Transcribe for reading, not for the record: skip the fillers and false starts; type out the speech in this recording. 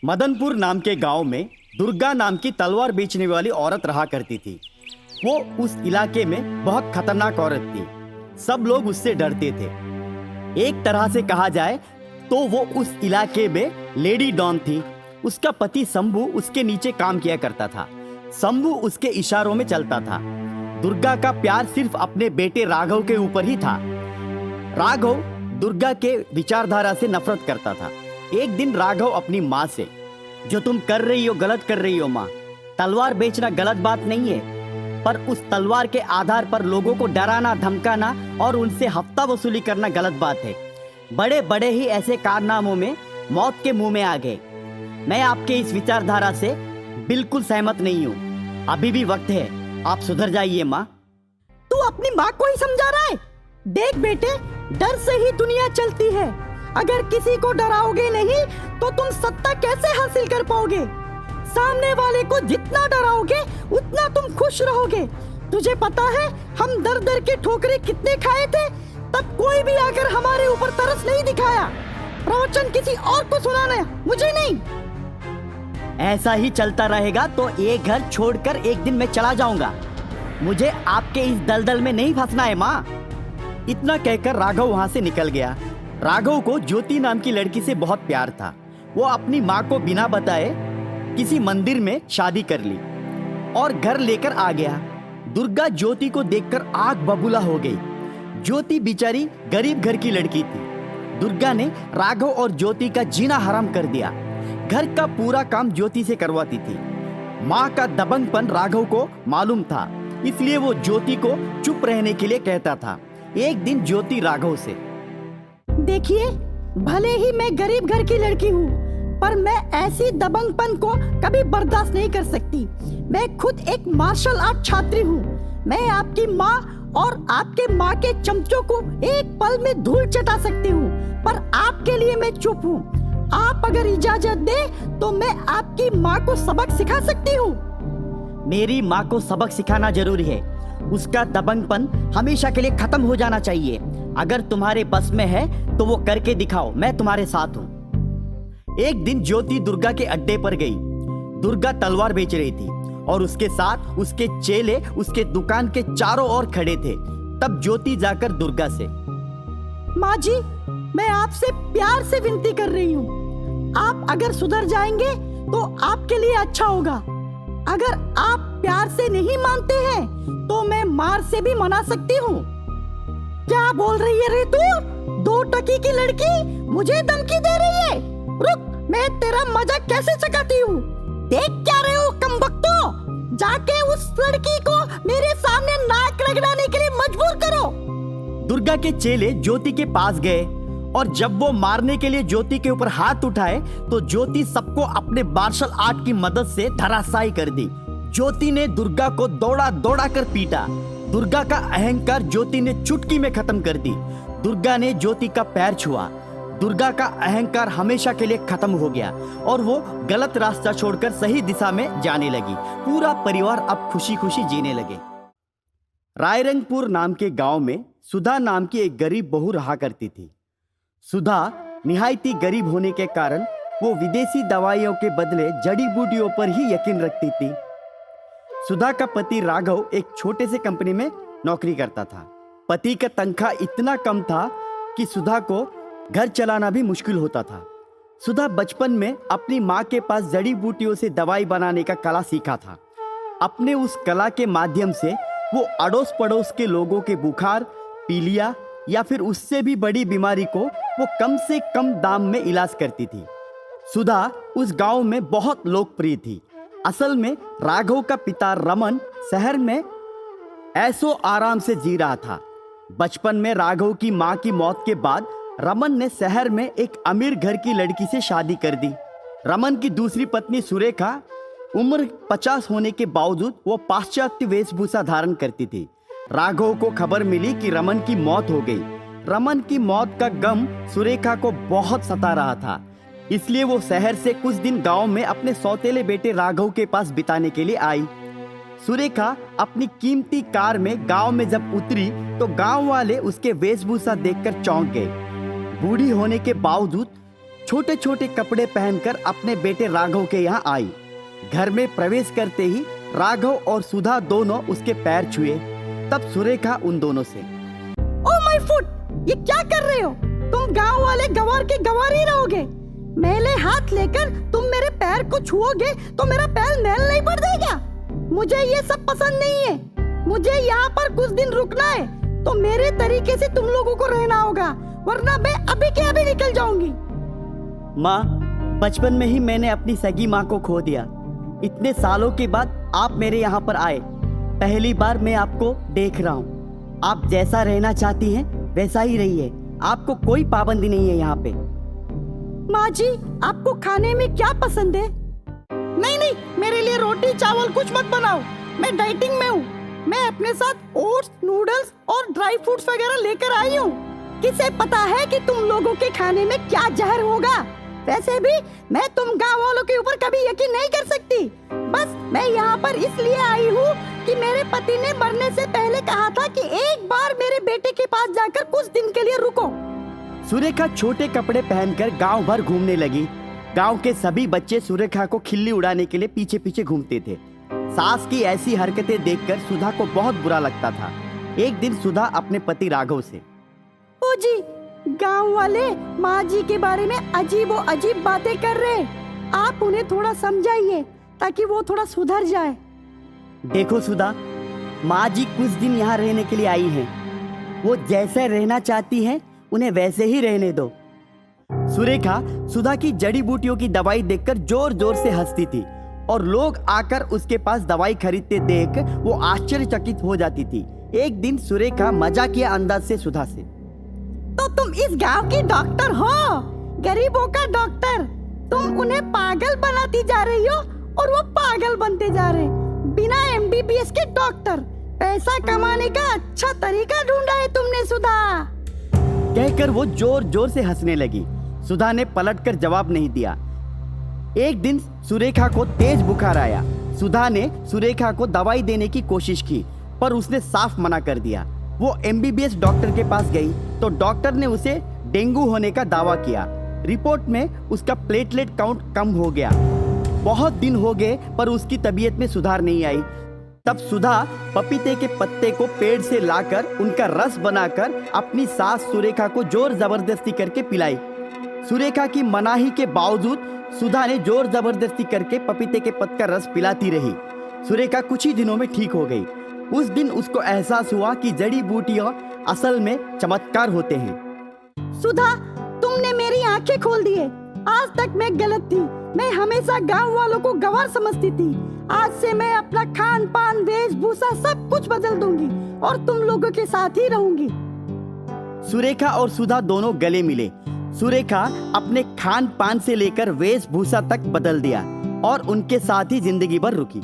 मदनपुर नाम के गांव में दुर्गा नाम की तलवार बेचने वाली औरत रहा करती थी। वो उस इलाके में बहुत खतरनाक औरत थी। सब लोग उससे डरते थे। एक तरह से कहा जाए तो वो उस इलाके में लेडी डॉन थी। उसका पति शंभू उसके नीचे काम किया करता था। शंभू उसके इशारों में चलता था। दुर्गा का प्यार सिर्फ अपने बेटे राघव के ऊपर ही था। राघव दुर्गा के विचारधारा से नफरत करता था। एक दिन राघव अपनी माँ से, जो तुम कर रही हो गलत कर रही हो माँ। तलवार बेचना गलत बात नहीं है, पर उस तलवार के आधार पर लोगों को डराना, धमकाना और उनसे हफ्ता वसूली करना गलत बात है। बड़े बड़े ही ऐसे कारनामों में मौत के मुंह में आ गए। मैं आपके इस विचारधारा से बिल्कुल सहमत नहीं हूँ। अभी भी वक्त है, आप सुधर जाइए माँ। तू अपनी माँ को ही समझा रहा है? देख बेटे, डर से ही दुनिया चलती है। अगर किसी को डराओगे नहीं तो तुम सत्ता कैसे हासिल कर पाओगे? सामने वाले को जितना डराओगे उतना तुम खुश रहोगे। तुझे पता है हम दर दर के ठोकरे कितने खाए थे, तब कोई भी आकर हमारे ऊपर तरस नहीं दिखाया। प्रवचन किसी और को सुनाना, मुझे नहीं। ऐसा ही चलता रहेगा तो ये घर छोड़कर एक दिन मैं चला जाऊंगा। मुझे आपके इस दलदल में नहीं फंसना है माँ। इतना कहकर राघव वहां से निकल गया। राघव को ज्योति नाम की लड़की से बहुत प्यार था। वो अपनी माँ को बिना बताए किसी मंदिर में शादी कर ली और घर लेकर आ गया। दुर्गा ज्योति को देखकर आग बबूला हो गई। ज्योति बेचारी गरीब घर की लड़की थी। दुर्गा ने राघव और ज्योति का जीना हराम कर दिया। घर का पूरा काम ज्योति से करवाती थी। माँ का दबंगपन राघव को मालूम था, इसलिए वो ज्योति को चुप रहने के लिए कहता था। एक दिन ज्योति राघव से, देखिए, भले ही मैं गरीब घर की लड़की हूँ, पर मैं ऐसी दबंगपन को कभी बर्दाश्त नहीं कर सकती। मैं खुद एक मार्शल आर्ट छात्री हूँ। मैं आपकी माँ और आपके माँ के चमचों को एक पल में धूल चटा सकती हूँ, पर आपके लिए मैं चुप हूँ। आप अगर इजाजत दे तो मैं आपकी माँ को सबक सिखा सकती हूँ। मेरी माँ को सबक सिखाना जरूरी है। उसका दबंगपन हमेशा के लिए खत्म हो जाना चाहिए। अगर तुम्हारे बस में है तो वो करके दिखाओ, मैं तुम्हारे साथ हूँ। एक दिन ज्योति दुर्गा के अड्डे पर गई। दुर्गा तलवार बेच रही थी और उसके साथ उसके चेले उसके दुकान के चारों ओर खड़े थे। तब ज्योति जाकर दुर्गा से, माँ जी, मैं आपसे प्यार से विनती कर रही हूँ। आप अगर सुधर जाएंगे तो आपके लिए अच्छा होगा। अगर आप प्यार से नहीं मानते हैं तो मैं मार से भी मना सकती हूँ। क्या बोल रही है रे तू? 2 टकी की लड़की मुझे धमकी दे रही है? रुक, मैं तेरा मजाक कैसे चकाती हूँ। देख क्या रहे हो कमबख्तो? जाके उस लड़की को मेरे सामने नाक रगड़ाने के लिए मजबूर करो। दुर्गा के चेले ज्योति के पास गए और जब वो मारने के लिए ज्योति के ऊपर हाथ उठाए तो ज्योति सबको अपने मार्शल आर्ट की मदद से धराशायी कर दी। ज्योति ने दुर्गा को दौड़ा दौड़ा कर पीटा। दुर्गा का अहंकार ज्योति ने चुटकी में खत्म कर दी। दुर्गा ने ज्योति का पैर छुआ। दुर्गा का अहंकार हमेशा के लिए खत्म हो गया और वो गलत रास्ता छोड़कर सही दिशा में जाने लगी। पूरा परिवार अब खुशी खुशी जीने लगे। रायरंगपुर नाम के गांव में सुधा नाम की एक गरीब बहू रहा करती थी। सुधा निहायती गरीब होने के कारण वो विदेशी दवाइयों के बदले जड़ी बूटियों पर ही यकीन रखती थी। सुधा का पति राघव एक छोटे से कंपनी में नौकरी करता था। पति का तनख्वाह इतना कम था कि सुधा को घर चलाना भी मुश्किल होता था। सुधा बचपन में अपनी माँ के पास जड़ी बूटियों से दवाई बनाने का कला सीखा था। अपने उस कला के माध्यम से वो अड़ोस पड़ोस के लोगों के बुखार, पीलिया या फिर उससे भी बड़ी बीमारी को वो कम से कम दाम में इलाज करती थी। सुधा उस गांव में बहुत लोकप्रिय थी। असल में राघव का पिता रमन शहर में ऐसो आराम से जी रहा था। बचपन में राघव की माँ की मौत के बाद रमन ने शहर में एक अमीर घर की लड़की से शादी कर दी। रमन की दूसरी पत्नी सुरेखा उम्र 50 होने के बावजूद वो पाश्चात्य वेशभूषा धारण करती थी। राघव को खबर मिली कि रमन की मौत हो गई। रमन की मौत का गम सुरेखा को बहुत सता रहा था, इसलिए वो शहर से कुछ दिन गांव में अपने सौतेले बेटे राघव के पास बिताने के लिए आई। सुरेखा अपनी कीमती कार में गांव में जब उतरी तो गांव वाले उसके वेशभूषा देखकर चौंक गए। बूढ़ी होने के बावजूद छोटे छोटे कपड़े पहनकर अपने बेटे राघव के यहाँ आई। घर में प्रवेश करते ही राघव और सुधा दोनों उसके पैर छुए। तब सुरेखा उन दोनों से, ओ माय फुट, ये क्या कर रहे हो? तुम गांव वाले गवार के गवार ही रहोगे। मैले हाथ लेकर तुम मेरे पैर को छुओगे तो मेरा पैर मैल नहीं पड़ जाएगा। मुझे ये सब पसंद नहीं है। मुझे यहाँ पर कुछ दिन रुकना है, तो मेरे तरीके से तुम लोगों को रहना होगा, वरना मैं अभी के अभी निकल जाऊंगी। माँ, बचपन में ही मैंने अपनी सगी माँ को खो दिया। इतने सालों के बाद आप मेरे यहाँ पर आए। पहली बार मैं आपको देख रहा हूँ। आप जैसा रहना चाहती हैं वैसा ही रहिए। आपको कोई पाबंदी नहीं है यहाँ पे। माँ जी, आपको खाने में क्या पसंद है? नहीं नहीं, मेरे लिए रोटी चावल कुछ मत बनाओ। मैं डाइटिंग में हूँ। मैं अपने साथ ओट्स, नूडल्स और ड्राई फ्रूट्स वगैरह लेकर आई हूँ। किसे पता है कि तुम लोगों के खाने में क्या जहर होगा। वैसे भी मैं तुम गाँव वालों के ऊपर कभी यकीन नहीं कर सकती। बस मैं यहाँ पर इसलिए आई हूँ कि मेरे पति ने मरने से पहले कहा था कि एक बार मेरे बेटे के पास जाकर कुछ दिन के लिए रुको। सुरेखा छोटे कपड़े पहनकर गांव भर घूमने लगी। गांव के सभी बच्चे सुरेखा को खिल्ली उड़ाने के लिए पीछे पीछे घूमते थे। सास की ऐसी हरकतें देखकर सुधा को बहुत बुरा लगता था। एक दिन सुधा अपने पति राघव से, ओ जी, गांव वाले माँ जी के बारे में अजीब और अजीब बातें कर रहे। आप उन्हें थोड़ा समझाइए ताकि वो थोड़ा सुधर जाए। देखो सुधा, माँ जी कुछ दिन यहाँ रहने के लिए आई हैं। वो जैसे रहना चाहती हैं उन्हें वैसे ही रहने दो। सुरेखा सुधा की जड़ी बूटियों की दवाई देखकर जोर जोर से हंसती थी और लोग आकर उसके पास दवाई खरीदते देख वो आश्चर्यचकित हो जाती थी। एक दिन सुरेखा मजाकिया अंदाज से सुधा से, तो तुम इस गांव की डॉक्टर हो, गरीबों का डॉक्टर। तुम उन्हें पागल बनाती जा रही हो और वो पागल बनते जा रहे। बिना MBBS के डॉक्टर। पैसा कमाने का अच्छा तरीका ढूंढा है तुमने सुधा। कहकर वो जोर जोर से हंसने लगी। सुधा ने पलटकर जवाब नहीं दिया। एक दिन सुरेखा को तेज बुखार आया। सुधा ने सुरेखा को दवाई देने की कोशिश की, पर उसने साफ मना कर दिया। वो MBBS डॉक्टर के पास गई तो डॉक्टर ने उसे डेंगू होने का दावा किया। रिपोर्ट में उसका प्लेटलेट काउंट कम हो गया। बहुत दिन हो गए पर उसकी तबीयत में सुधार नहीं आई। तब सुधा पपीते के पत्ते को पेड़ से लाकर उनका रस बनाकर अपनी सास सुरेखा को जोर जबरदस्ती करके पिलाई। सुरेखा की मनाही के बावजूद सुधा ने जोर जबरदस्ती करके पपीते के पत्ते का रस पिलाती रही। सुरेखा कुछ ही दिनों में ठीक हो गई। उस दिन उसको एहसास हुआ कि जड़ी बूटियां असल में चमत्कार होते हैं। सुधा, तुमने मेरी आंखें खोल दी है। आज तक मैं गलत थी। मैं हमेशा गांव वालों को गंवार समझती थी। आज से मैं अपना खान पान, वेशभूषा सब कुछ बदल दूंगी और तुम लोगों के साथ ही रहूंगी। सुरेखा और सुधा दोनों गले मिले। सुरेखा अपने खान पान से लेकर वेशभूषा तक बदल दिया और उनके साथ ही जिंदगी भर रुकी।